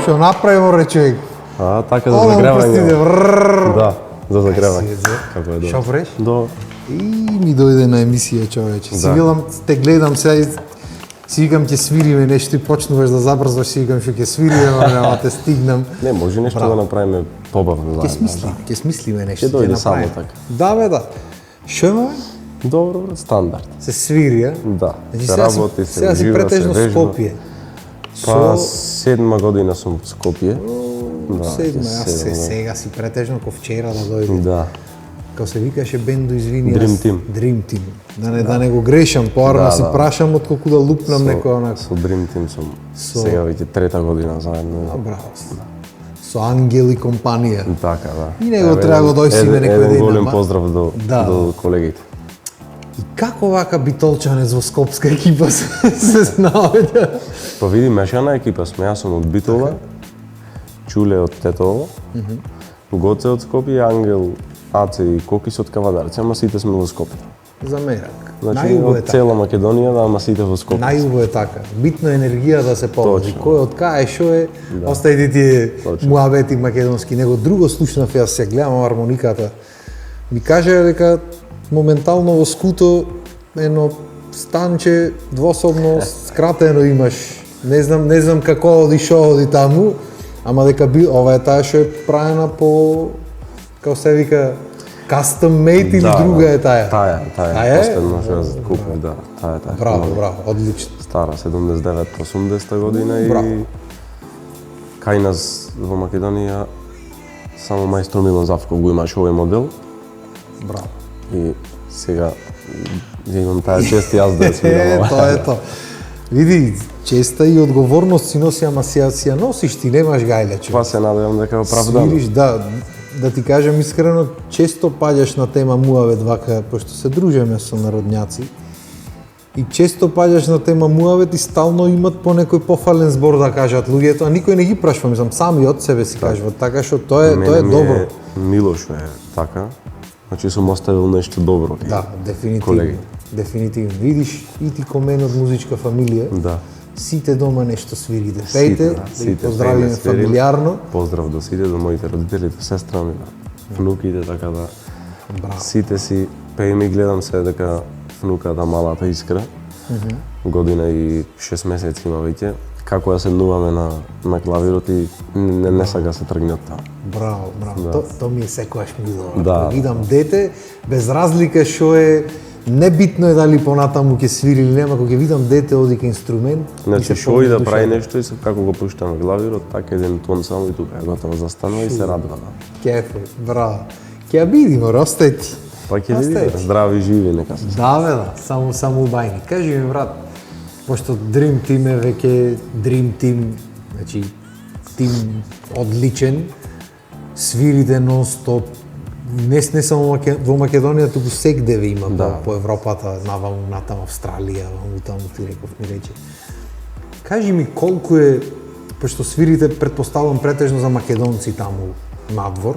Што направи ре човек? Така за загревање. Да, за загревање. Како е добро. Шо преш? До И ми дојде на емисија, човече. Си велам, те гледам сега, си викам ќе свириме нешто и почнуваш да забрзваш, си викам што ќе свириме, нема те стигнам. Не, може нешто да направиме побавно заедно. Ќе смислиме нешто. Ќе дојде само така. Да бе, да. Шо имаме? Добро, стандард. Се свири, а? Да. Значи, Се работи, се сега си ужива, се претежно вежба. Скопје. Па, 7 година сум в Скопје. Да, Седма, јас сега си претежно ко вчера да дојде. Да. Како се викаше бендо, извини, Dream јас- Team. Dream Team. Да не го грешам, поарно Да, си да. прашам отколку да лупнам некој онако. Со Dream Team сум сега веќе трета година заедно. Браво. Со Ангел и компанија. Така, да. И него треба го дојсиме некој ден. Еден голем ама. поздрав Да. до колегите. И како вака битолчанец во скопска екипа се наоѓа? Па види, мешана екипа сме, јас сум од Битола, Чуле од Тетово, Гоце од Скопје, Ангел, Аце и Кокис од Кавадарци, ама сите сме во Скопје. За мерак. Значи, Најубаво е од така. цела Македонија, да, ама сите во Скопје. Најубаво е така. Битно е енергија да се поводи. Точно. Кој од кај шо е, остајте тие Точно. муабети македонски. Него друго слушнав, јас се гледам армониката. Ми кажа дека моментално во скуто едно станче двособно скратено имаш. Не знам како оди, шо оди таму, ама дека ова е таа што е правена по, како се вика, custom made или друга е таа? Таа е. Последно што ја купив, да. Таа е таа. Браво, одлично. Стара 79-80 година Браво. и кај нас во Македонија само мајстор Милан Завков го имаш овој модел Браво. и сега ја имам таа чест јас да ја свирам. Тоа е тоа. Види, честа и одговорност си носи, ама си ја носиш, ти немаш гајле, човек. Па се надевам дека е оправдано. Свириш, да ти кажам искрено, често паѓаш на тема муавет вака, пошто се дружиме со народњаци. И често паѓаш на тема муавет и стално имат по некој пофален збор да кажат луѓето, а никој не ги прашува, мислам, сами од себе си кажуваат, така што тоа е добро. Мило што е така. Значи сум оставил нешто добро. Да, дефинитивно. Колеги. Дефинитивно. Видиш, и ти ко мен од музичка фамилија, Да. сите дома нешто свирите. Пејте, да сите ги поздравиме пееме, свириме. фамилиарно. Поздрав до сите, до моите родители, до сестра ми, да внуките, така да Браво. сите си пееме и гледам се дека внуката малата Искра, година и 6 месеци има веќе, како ја седнуваме на клавирот и не сака се тргне од таа. Браво, браво. То ми е секогаш мило. Да. Кога видам дете, без разлика што е, небитно е дали понатаму ќе свири или нема, кога ќе видам дете оди ка инструмент, Значи, ми се шо и да полни прави душата. нешто и како го пуштаме клавирот, така еден тон само и тука е готово, застанува и се радува. Да. Кефе, браво. Ќе ја видиме, росте ти. Па ќе Остави видиме, ти. здрави и живи нека се. Да, бе, да, само убајни. Кажи ми, брат, пошто Dream Team е веќе Dream Team, значи тим одличен, свирите нон-стоп, не само во Македонија, туку сегде ве има по Европата, наваму, натаму Австралија, ваму таму ти реков ми рече. Кажи ми колку е, пошто свирите претпоставам претежно за македонци таму надвор,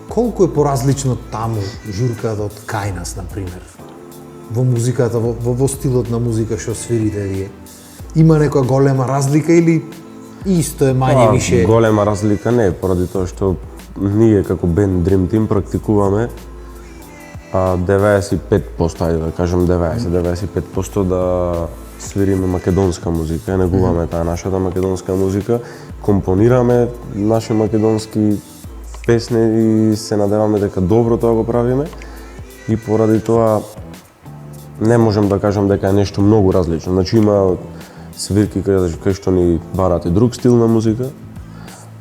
колку е поразлично таму журката од кај нас, например? Во музиката, во стилот на музика што свирите вие? Има некоја голема разлика или исто е мање више? Голема разлика не е, поради тоа што ние како бенд Dream Team практикуваме 95%, ајде да кажем 95% да свириме македонска музика, негуваме таа нашата македонска музика, компонираме наши македонски песни и се надеваме дека добро тоа го правиме и поради тоа не можам да кажам дека е нешто многу различно. Значи има свирки кај што ни барат и друг стил на музика,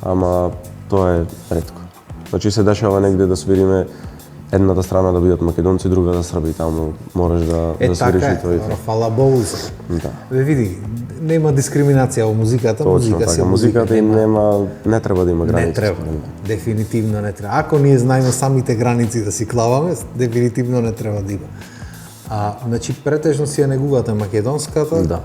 ама тоа е ретко. Значи се дешава негде да свириме едната страна да бидат македонци, другата срби, таму можеш да свириш и твоите. Така е, фала Богу. Да. Ве види, нема дискриминација во музиката, Точно музика така, се музиката и не треба да има граници. Не треба, дефинитивно не треба. Ако ние знаеме самите граници да си клаваме, дефинитивно не треба да има. Значи претежно си ја негувате македонската. Да.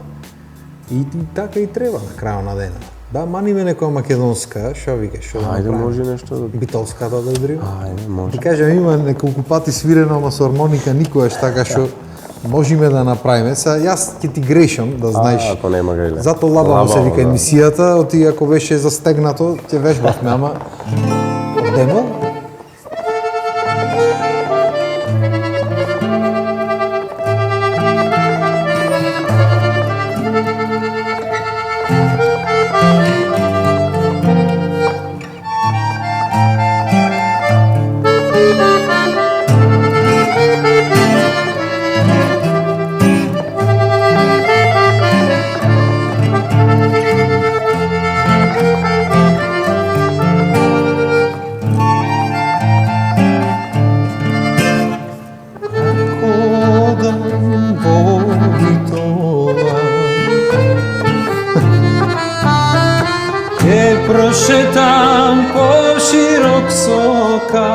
И така и треба на крајот на денот. Да, мани ме некоја македонска, што викаш, што да Ајде, направиме? може нешто да... Битолската да удриме? Ајде, може. Ти кажам, има неколку пати свирено, ама со армоника никогаш така што можеме да направиме. Сега јас ќе ти грешам, да знаеш. Ако нема гајле. Зато лабаво се вика да. емисијата, оти ако беше застегнато, ќе вежбавме, ама демо. Прошетам по широк сока,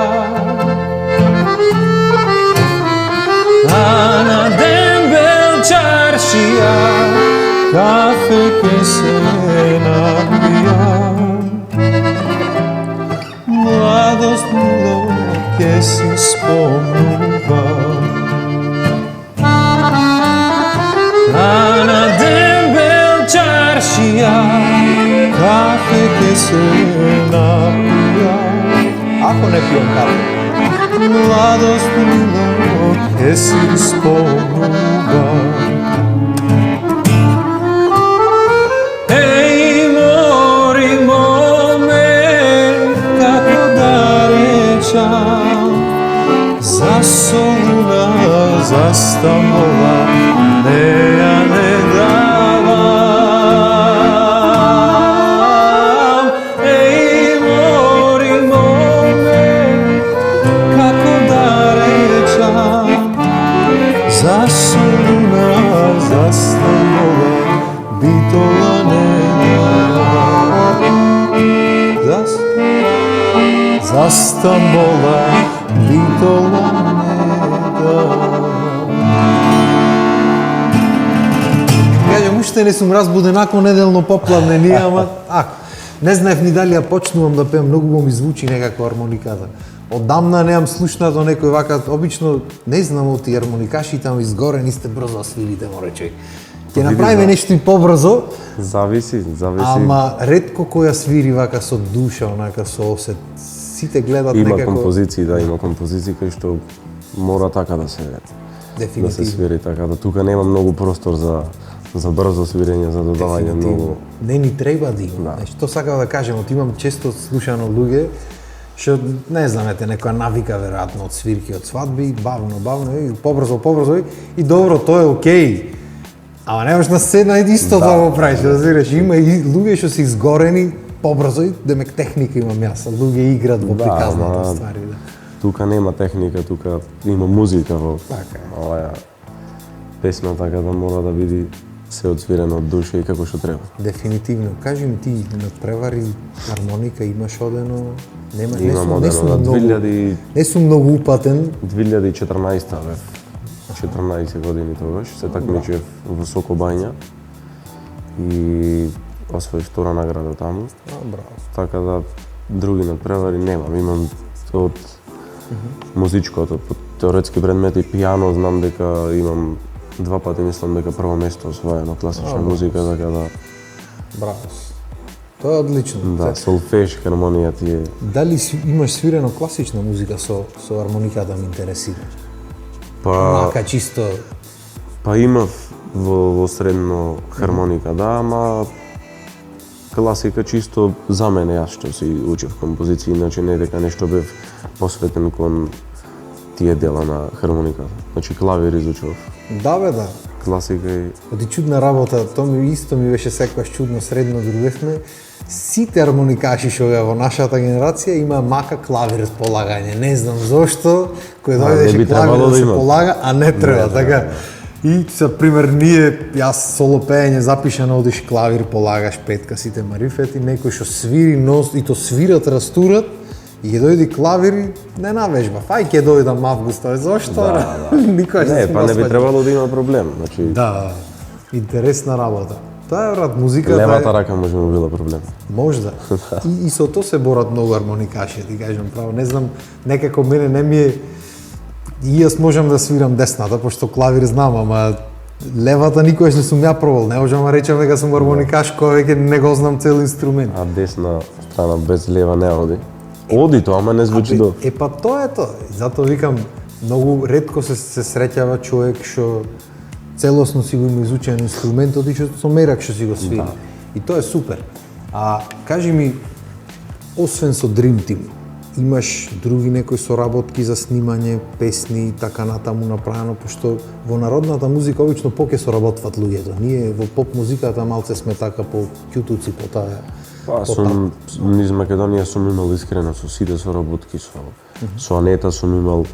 а на дембел чаршија кафе ке се напијам. Младост мило ке си спомнувам, а на дембел чаршија кафе ке се напија. Ако не пием кафе. Младост мило ке си спомнувам. Еј, мори моме, како да речам, за солуна, за Стамбола, не ја не давам. За солуна, за Стамбола, битола не дава. За Стамбола, битола не дава. Кажам, уште не сум разбуден, ако неделно попладне ние, ама ако. Не знаев ни дали ја почнувам да пеам, многу ми звучи некако армониката. Одамна неам слушнато некој вака, обично не знам оти армоникаши таму изгорени сте брзо да свирите, море човек. Ќе направиме нешто и побрзо, Зависи. ама ретко која свири вака со душа, онака со осет. Сите гледат Има некако композиции, да, има композиции кои што мора така да се дефинитивно. свири така, да тука нема многу простор за брзо свирење, за додавање многу. Не ни треба да има. Да. Значи, тоа сакав да кажем, имам често слушано луѓе што не знам, некоја навика веројатно од свирки, од свадби, бавно и побрзо и добро, тоа е окей. Ама немаш на сцена и исто да го правиш, разбираш, има и луѓе што се изгорени побрзо и демек техника имам јас, луѓе играат во приказната ама ствари, да. Тука нема техника, тука има музика во Така е. оваа песна, така да мора да биде се одсвирено од душа и како што треба. Дефинитивно. Кажи ми ти, на превари хармоника имаш одено? Нема, Имам одено до не сум многу упатен. 2014 бев. 14 години тогаш, се такмичев во Соко Бања и освоив втора награда таму. Браво. Така да други надпревари немам. Имам од музичкото, по теоретски предмети, пијано, знам дека имам 2 пати, мислам дека прво место освоено класична музика, така да Браво. Тоа е одлично. да, солфеж, хармонија ти е. Дали имаш свирено класична музика со армоника да ме интересира? Па Мака чисто имав во средно хармоника, да, ама класика чисто за мене, јас што си учев композиција, иначе не дека нешто бев посветен кон тие дела на хармониката. Значи клавир изучував. да бе, да. Класика и Оди чудна работа, тоа ми исто ми беше секогаш чудно средно дружевме. Сите армоникаши што беа во нашата генерација има мака клавир полагање. Не знам зошто, кој не дојдеше би клавир требало да да се има. полага, а не треба, така. И за пример ние, јас соло пеење запишано одиш клавир, полагаш петка сите марифети, некој што свири нос и то свират, растурат И ќе дојди клавири, не навежбав. Ај ќе дојдам август, зошто? Да, Никој Не, па не би требало да има проблем. Значи, Да, интересна работа. Тоа е брат, музиката левата е рака може би била проблем. можда. И со тоа се борат многу армоникаши, ти кажам право. Не знам, некако мене не ми е и јас можам да свирам десната, пошто клавир знам, ама левата никогаш не сум ја пробал. Не можам да речам дека сум армоникаш кој веќе не го знам цел инструмент. А десна страна без лева не оди. Оди тоа, ама не звучи до. Па тоа е тоа. Затоа викам, многу ретко се среќава човек што целосно си го има изучен инструментот и што со мерак што си го свири. Да. И тоа е супер. А кажи ми, освен со Dream Team, имаш други некои соработки за снимање, песни и така натаму направено, пошто во народната музика обично поќе соработват луѓето. Ние во поп музиката малце сме така по ќутуци по таа. Па, сум низ Македонија сум имал искрено со сите соработки, со Анета сум имал,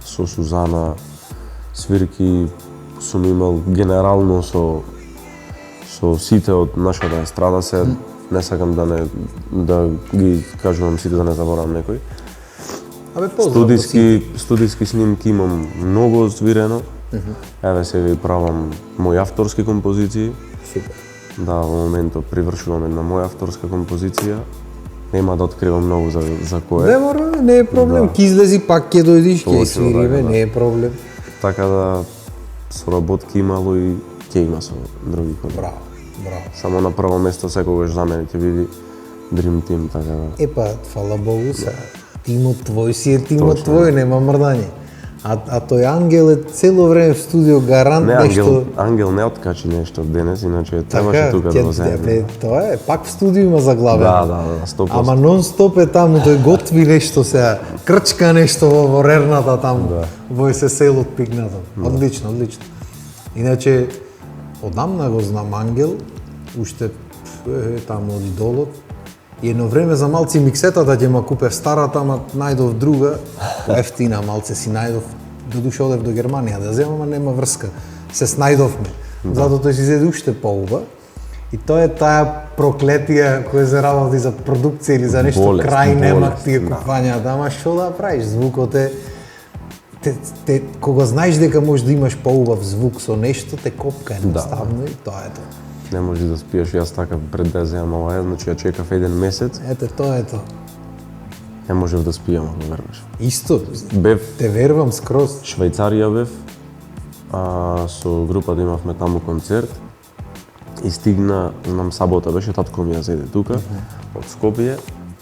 со Сузана, свирки сум имал генерално со сите од нашата естрада се, не сакам да ги кажувам сите да не заборавам некој. Абе поздрав. Студиски снимки имам многу свирено. Еве сега и правам мои авторски композиции. Супер. Да, во моментот привршувам една моја авторска композиција. Нема да откривам многу за кој Не е. мора, не е проблем. Да. Ќе излези пак ќе дојдиш, ќе Точно, свириме, да. не е проблем. Така да соработки имало и ќе има со други колеги. Браво, браво. Само на прво место секогаш за мене ќе биде Dream Team, така да. Епа, фала Богу, тимот твој си е тимот Точно. твој, нема мрдање. А тој Ангел е цело време в студио, гарант Не, нешто... Ангел не откачи нешто денес, иначе требаше Така, тука да го земе. тоа е, пак в студио има заглавено. Да, 100%. Ама нон-стоп е таму, тој готви нешто сега, крчка нешто во рерната таму, во се селот пигнато. Одлично, одлично. Иначе, одамна го знам Ангел, уште таму од идолот. И едно време за малци миксетата ќе ма купев старата, ама најдов друга, ефтина малце си најдов, додуше одев до Германија да земам, ама нема врска. Се снајдовме. Затоа тој си зеде уште поуба. И тоа е таа проклетија која се работи за продукција или за нешто Болест, крај нема болест, тие да. купањата, ама што да правиш, звукот е кога знаеш дека можеш да имаш поубав звук со нешто, те копка едноставно и тоа е тоа. Не можеш да спиеш, јас така пред да земам ова, значи ја чекав еден месец, Ете, тоа е тоа. не можев да спијам, ако веруваш. Исто, Бев те верувам скроз. Швајцарија бев, со групата имавме таму концерт и стигна, знам, сабота беше, татко ми ја зеде тука, од Скопје,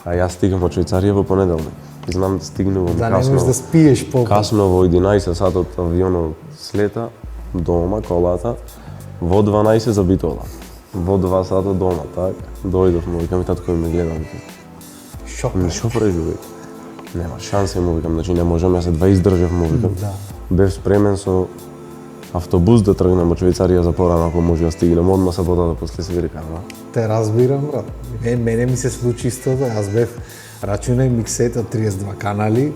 а јас стигам од Швајцарија во понеделник. И знам, стигнувам Да не касно, можеш да спиеш по касно во 11 сатот авионот слета, дома, колата, во 12 за Битола. Во 2 сата дома, так, дојдовме, викам и татко ми гледа, викам, шок. што правиш, бе? Нема шансе, му викам, значи не можам, јас едва издржав, му викам. Да. Бев спремен со автобус да тргнем од Швајцарија за порано, ако може да стигнем одма саботата после свирка, да? Те разбирам, брат. Мене ми се случи истото, јас бев рачунај миксета 32 канали,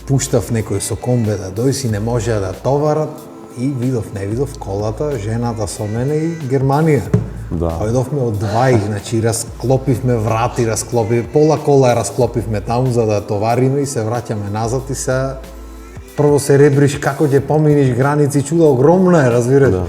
пуштав некој со комбе да дојси, не можеа да товарат и не видов колата, жената со мене и Германија. Да. Дојдовме од 2, значи расклопивме врати, пола кола ја расклопивме таму за да товариме и се враќаме назад и се прво се ребриш како ќе поминиш граници, чуда огромна е, разбираш. Да.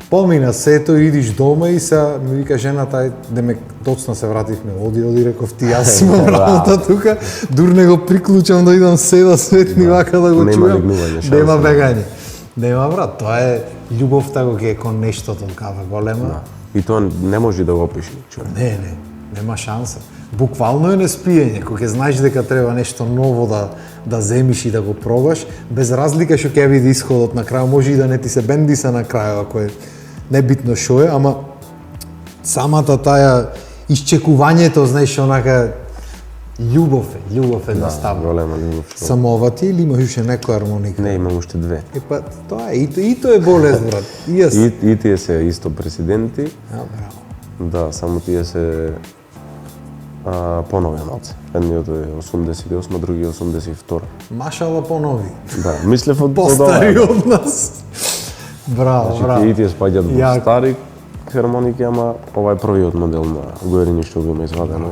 Помина сето, идиш дома и се ми вика жената, демек тоцна се вративме, оди реков ти, јас имам работа тука, дур не го приклучам да идам седа светни вака да го Нема чујам. легнување, шанса. Нема бегање. Нема брат, тоа е љубовта го ќе е кон нештото кава голема. И тоа не може да го опиши човек. Не, нема шанса. Буквално е неспиење, кога ќе знаеш дека треба нешто ново да земиш и да го пробаш, без разлика што ќе биде исходот на крај, може и да не ти се бендиса на крај, ако е небитно што е, ама самата таа исчекувањето, знаеш, онака љубов едноставно. Голема љубов. што- Само ова ти или имаш уште некоја армоника? Не, имам уште две. Епа, тоа е, и тоа е болест, брат. И јас. И тие се исто президенти, Браво. да, само тие се понови малце. Едниот е 88, другиот 82. Машала понови. Да, мислев од Постари ова. од нас. Браво, Значи, браво. и тие спаѓаат во Јако. стари хармоники, ама ова е првиот модел на Гоерини што го има извадено.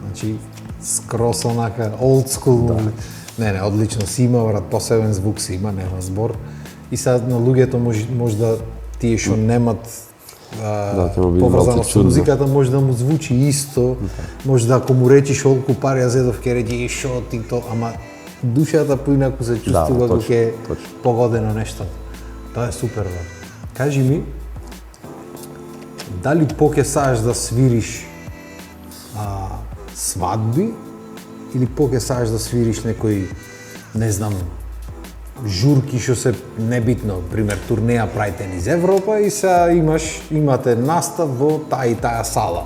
Значи, скрос онака old school. Не, одлично си има, брат, посебен звук си има, нема збор. И сега на луѓето може да тие што немат ќе му биде поврзано малку со чудно. музиката, може да му звучи исто, може да ако му речиш колку пари ја зедов ке реди шо ти то, ама душата поинаку се чувствува кога точно, ќе точно. погодено нешто. Тоа е супер, брат. Кажи ми, дали поќе саеш да свириш свадби или поќе саеш да свириш некои, не знам, журки што се небитно, пример турнеја правите низ Европа и сега имате настав во таа и таа сала.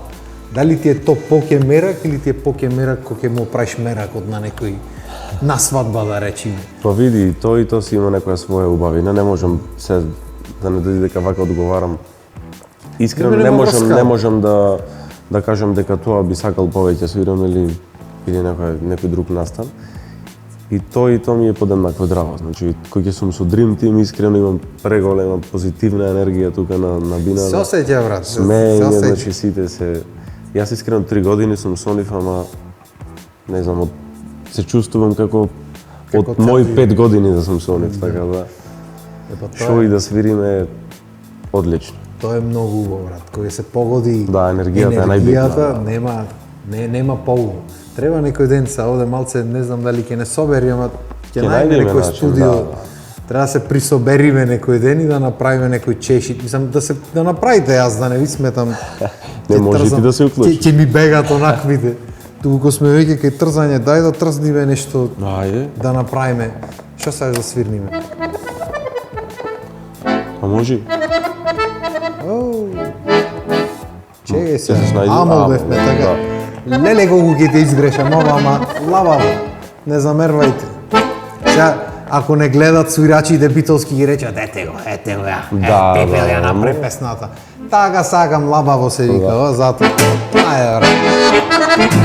Дали ти е то поќе мерак или ти е поќе мерак кога ќе му правиш меракот на некој на свадба да речеме? Па види, и то си има некоја своја убавина, не можам се да не дојде дека вака одговарам. Искрено Нема врска. не можам да кажам дека тоа би сакал повеќе свирам или некој друг настан. И то ми е подеднакво драго. Значи, кога ќе сум со Dream Team, искрено имам преголема позитивна енергија тука на бина. Се осеќа, брат. Смеење, значи сите се... Јас искрено 3 години сум со нив, ама не знам, се чувствувам како од мои 5 години да сум со нив, така да. Шо и да свириме одлично. Тоа е многу убаво, брат. Кога се погоди Да, енергијата е најбитна, нема поубаво. Треба некој ден се оде малце, не знам дали ќе не собери, ама ќе најдеме најдеме некој начин, студио. да. Треба да се присобериме некој ден и да направиме некој чешит. Мислам да направите, јас да не ви сметам. Не ќе може трзам. ти да се уклучиш. Ќе ми бегат онаквите. Туку кога сме веќе кај трзање, дај да трзниме нешто Ајде, да направиме. Што сакаш да свирниме? а може? Чегај се. Ќе се снајде? Амол бевме така. Леле колку ќе те изгрешам, ама лававо. Не замервајте. Сега, ако не гледат свирачите битолски ги речат, ете го, ја. Да, Пепел ја да, направи песната. Така сакам лабаво се вика, зато. Ајде, брат.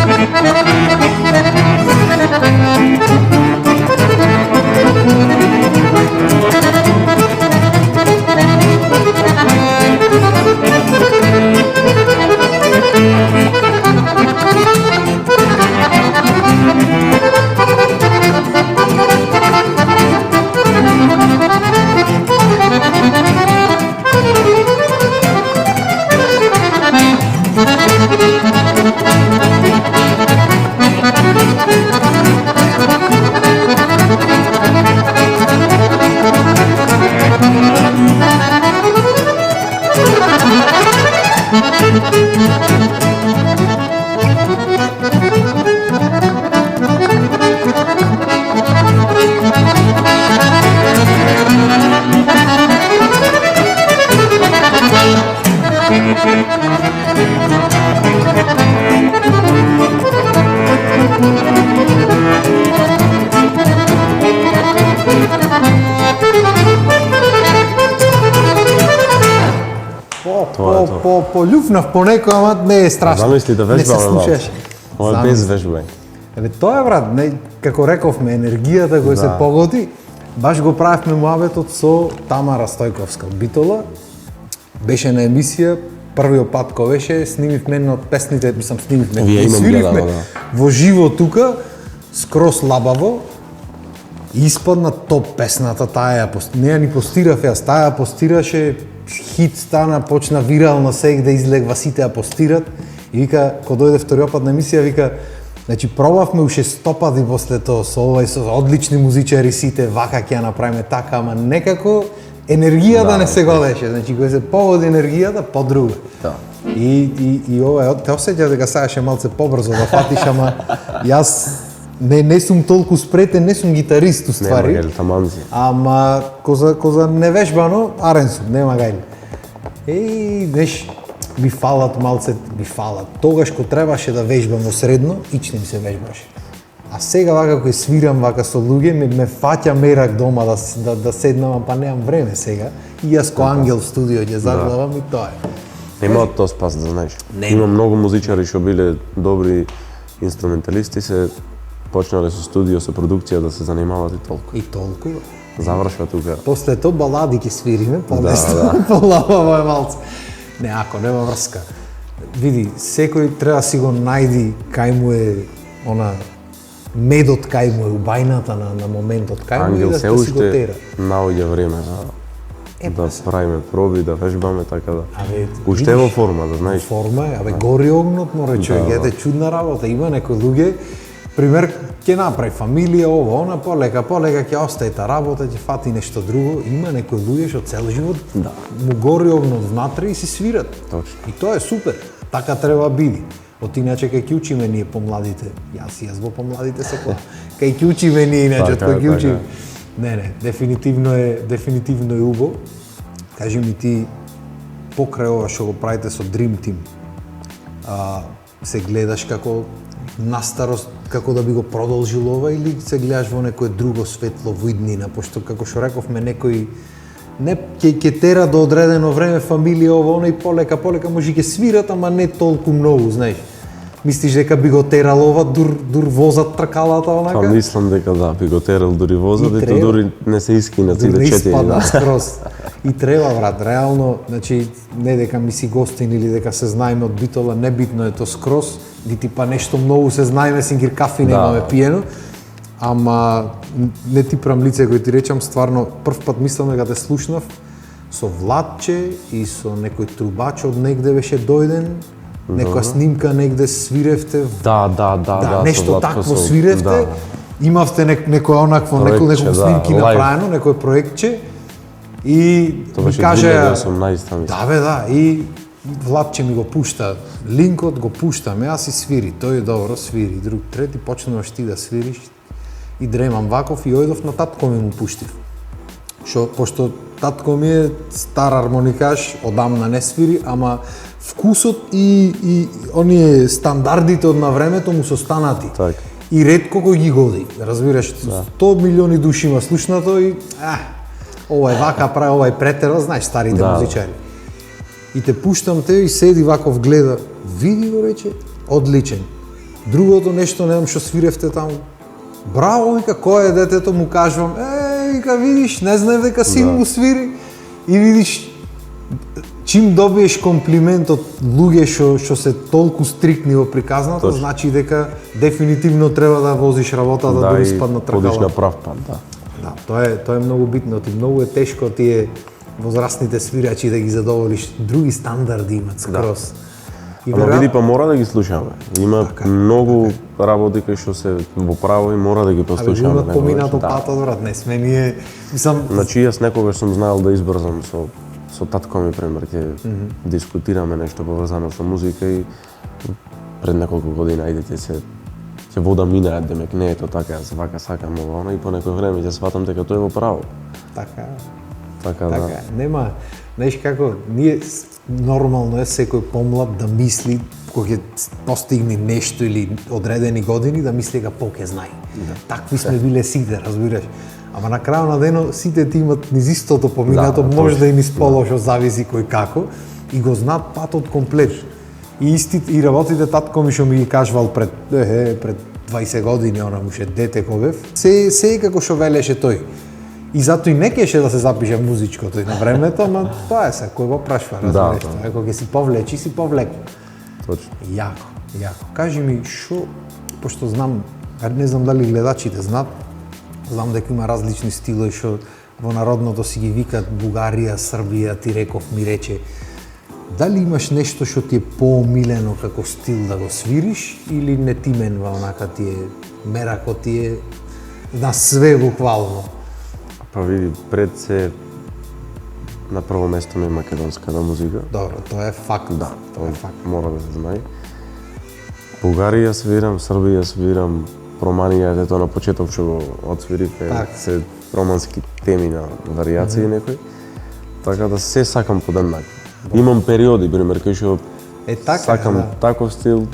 Полюфнав по некој, ама не е страшно. Замисли да Не се вежбаме малку. слушаш. Ова е без вежбање. Еве тоа е, брат, како рековме, енергијата која се погоди, баш го правевме муабетот со Тамара Стојковска од Битола. Беше на емисија, првиот пат кога беше, снимивме една од песните, снимивме, Вие имам свиривме гледано, во живо тука, скрос лабаво, и испадна топ песната, таа не ја ни постирав јас, таа ја постираше, хит стана, почна вирална сега да излегва, сите ја постират и вика, кога дојде вториот пат на емисија, вика, значи пробавме уште 100 пати после тоа со одлични музичари сите, вака ќе ја направиме така, ама некако енергијата не се годеше, значи кога се погоди енергијата, подруга. Да. И ова, те осеќа дека сакаше малце побрзо да фатиш, ама јас не сум толку спретен, не сум гитарист уствари. Нема гели, таманци. Ама коза невежбано, арен сум, нема гајли. Неш, ми фалат малце, Тогаш кога требаше да вежбам во средно, ич не ми се вежбаше. А сега вака кој свирам вака со луѓе, ме фаќа мерак дома да седнам, па немам време сега. И јас ко ангел в студио ќе заглавам и тоа е. Нема од тоа спас, да знаеш. Нема. Има многу музичари што биле добри инструменталисти, се почнале со студио, со продукција да се занимаваат и толку. И толку. Завршва тука. После тоа балади ќе свириме, Да. полабаво е малце. Не, ако нема врска. Види, секој треба си го најди кај му е она медот кај му е убајната на моментот кај му и Ангел да се си го уште тера. наоѓа време да правиме проби, да вежбаме така да. Абе, Уште е во форма, да знаеш. Форма е, абе гори огнот море човек, Да, ете чудна работа, има некои луѓе, пример, ќе направи фамилија, ово, она, полека ќе остае та работа, ќе фати нешто друго, има некои луѓе што цел живот му гори огнот внатре и си свират. Точно. И тоа е супер, така треба биде. Од иначе кај ќе учиме ние помладите, јас во помладите секоја, кај ќе учиме ние иначе, Така, од кој ќе така. учиме. Не, дефинитивно е убаво. Кажи ми ти, покрај ова што го правите со Dream Team, се гледаш како настарост, како да би го продолжил ова или се гледаш во некое друго светло, во иднина, пошто како што рековме некој не ќе тера до одредено време фамилија ова она и полека може ќе свират, ама не толку многу, знаеш. Мислиш дека би го терал ова дур возат тркалата онака? Па мислам дека да, би го терал дури возот и дури не се искина Дури ците не четири. испада скроз. И треба, брат, реално, значи, не дека ми си гостин или дека се знаеме од Битола, небитно е то скроз, нити па нешто многу се знаеме, сингир кафи немаме пиено, ама не ти прам лице кој ти речам, стварно, прв пат мислам дека те слушнав со Владче и со некој трубач од негде беше дојден, некоја снимка негде свиревте, Да, нешто со Владко, такво со- свиревте, да. имавте некоја онакво, Проектче, некој да, снимки лайв. направено, некој проектче и Тоа ми беше каже 2018 мислам. да бе, да, и Владче ми го пушта линкот, го пуштаме, јас и свири, тој добро свири, друг, трети, почнуваш ти да свириш и дремам ваков и ојдов на татко ми му пуштив. Пошто татко ми е стар армоникаш, одамна не свири, ама вкусот и оние стандардите од на времето му се останати. Така. И ретко кој ги годи, разбираш, 100 милиони души има слушнато и ова е вака прави, ова е претерал, знаеш, старите Да. музичари. И те пуштам те и седи ваков гледа, види го рече, одличен. Другото нешто не знам што свиревте таму. Браво, вика, кој е детето, му кажувам, вика, видиш, не знаев дека син му свири. И видиш, чим добиеш комплимент од луѓе што се толку стрикни во приказната, Точно. значи дека дефинитивно треба да возиш работа да дури и спадна подиш тркала. на прав пат, да. Да, тоа е многу битно, ти многу е тешко тие возрастните свирачи да ги задоволиш, други стандарди имат скроз. И Ама види, па мора да ги слушаме. Има многу работи кои што се во право и мора да ги послушаме. имат некогаш. поминато Да. патот, брат, не сме ние, мислам, Значи јас некогаш сум знаел да избрзам со татко ми, пример, ќе дискутираме нешто поврзано со музика и пред неколку години ајде ќе вода минаат, демек не е тоа така, јас вака сакам ова, она и по некој време ќе сватам дека тоа е во право. така, Така да. така, нема, знаеш како, ние нормално е секој помлад да мисли кога ќе постигне нешто или одредени години да мисли дека ќе знае. Такви сме биле сите, разбираш. Ама на крајот на денот сите ти имат низ истото поминато, Да, може точно. да и низ полошо, зависи кој како, и го знаат патот комплет. И работите татко ми што ми ги кажувал пред 20 години, она муше дете кога се како што велеше тој. И затоа и не кеше да се запише музичко тој на времето, ама тоа е се, кој го прашва, разбираш, да. тоа е кога ќе си повлечи, си повлеку. Точно. Јако. Кажи ми, шо, пошто знам, не знам дали гледачите знаат, знам дека има различни стилови што во народното си ги викат Бугарија, Србија, ти реков ми рече. Дали имаш нешто што ти е поомилено како стил да го свириш или не ти менва онака ти е мерако ти е на све буквално? Па види, пред се на прво место ми е македонската музика. Добро, тоа е факт. Да, тоа е факт. мора да се знае. Бугарија свирам, Србија свирам, Романија е тоа на почеток што го отсвирите, Така. се романски теми на варијации некои. Така да се сакам подеднакво. Имам периоди, пример, кои што Така, сакам да. таков стил,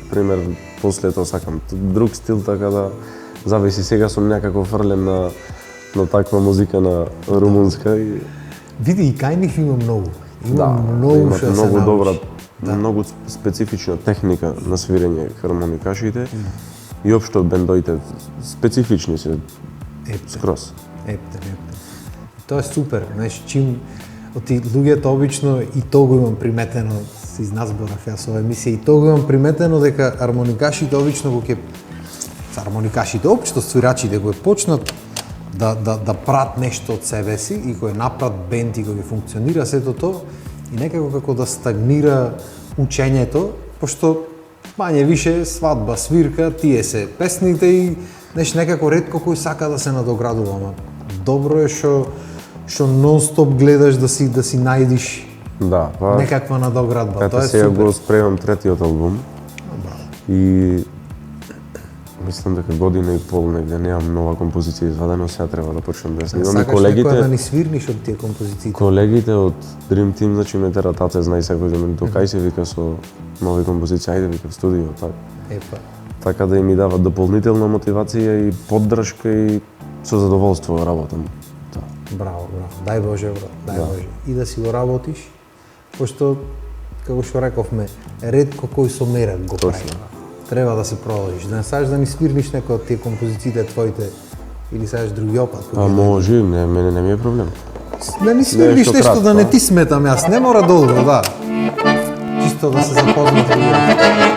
пример, после тоа сакам друг стил, така да зависи. Сега сум некако фрлен на таква музика на румунска и Види, и кај нив има многу. Има многу имат што да се многу научи. добра, многу специфична техника на свирење хармоникашите и општо бендоите специфични се скроз. Ептер. Тоа е супер, знаеш, чим оти луѓето обично и тоа го имам приметено, се изназборав јас ова емисија, и тоа го имам приметено дека армоникашите обично кога ќе хармоникашите, општо свирачите кои почнат да прат нешто од себе си и кој направат бенд и кој функционира сето тоа и некако како да стагнира учењето, пошто мање више свадба, свирка, тие се песните и некако ретко кој сака да се надоградува, ама добро е што нон-стоп гледаш да си најдиш Да, па некаква надоградба. ете Тоа е сега супер. го спремам третиот албум. И мислам дека година и пол негде немам нова композиција извадена, сега треба да почнам да ја снимам. И Сакаш некоја да колегите, ни свирниш од тие композиции? колегите од Dream Team, значи ме тера таце, знај секој ден до кај се вика со нови композиции, ајде вика в студио, така. Епа. Така да им ми дават дополнителна мотивација и поддршка и со задоволство работам. Тоа. Браво. Дај Боже, брат, дај Боже. И да си го работиш, пошто, како што рековме, ретко кој со мерак го прави. Треба да се продолжиш. Да не сакаш да ни свирниш некој од тие композициите твоите или сакаш други опат. А може, не, мене не ми е проблем. Да ни свирниш Нешто нешто кратко, да не а? ти сметам јас, не мора долго, да. Чисто да се запознат луѓето.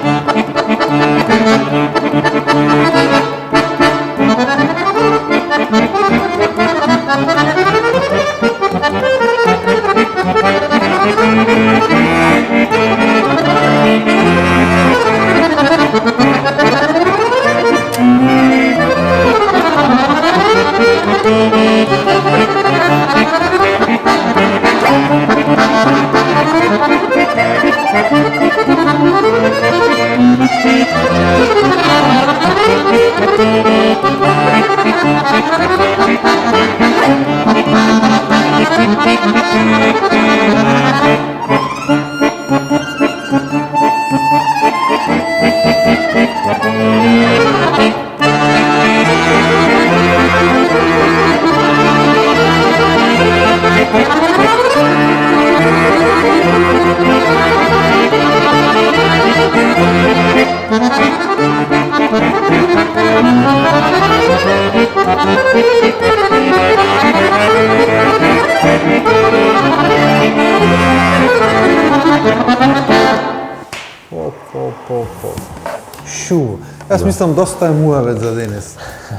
Шу. Јас мислам доста е муавет за денес.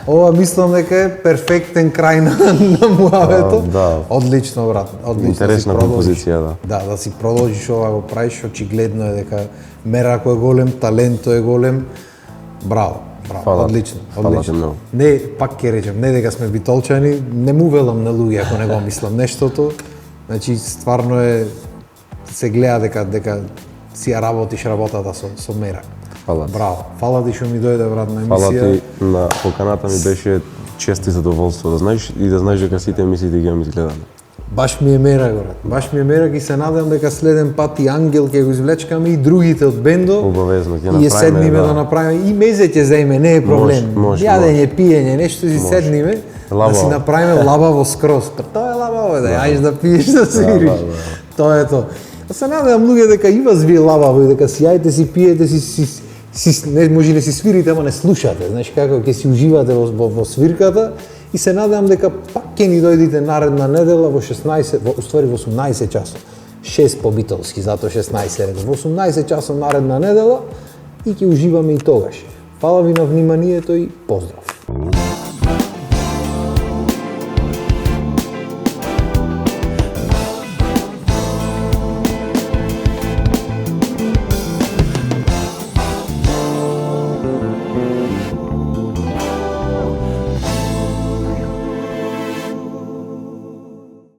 Ова мислам дека е перфектен крај на муавето. Да. Одлично, брат. Одлично. Интересна си продолжиш. композиција, да. Да си продолжиш ова го правиш, очигледно е дека мерако е голем, таленто е голем. Браво. Фала. Одлично. Фала ти многу. Не, пак ќе речем, не дека сме битолчани, не му велам на луѓе ако не го мислам нештото. Значи стварно е се гледа дека си ја работиш работата со мерак. Фала. Браво. Фала ти што ми дојде, брат, на Фала емисија. ти на поканата ми беше чест и задоволство да знаеш и да знаеш дека сите емисии ги имам изгледаме. Баш ми е мерак, брат. Баш ми е мерак и се надевам дека следен пат и Ангел ќе го извлечкаме и другите од бендо. Обавезно ќе И ја направиме. седниме да направиме и мезе ќе заеме, не е проблем. Може, Јадење, пиење, нешто си седниме, да си направиме лабаво скроз. Па тоа е лабаво, да ајдеш да пиеш, да свириш. Тоа е тоа. Се надевам луѓе дека и вас ви е лабаво и дека си јајте, си пиете, не може да си свирите, ама не слушате. Знаеш како ќе си уживате во свирката и се надевам дека пак ќе ни дојдите наредна недела во 16, во 18 часот. 6 по битолски, затоа 16 реков. Во 18 часот наредна недела и ќе уживаме и тогаш. Фала ви на вниманието и поздрав.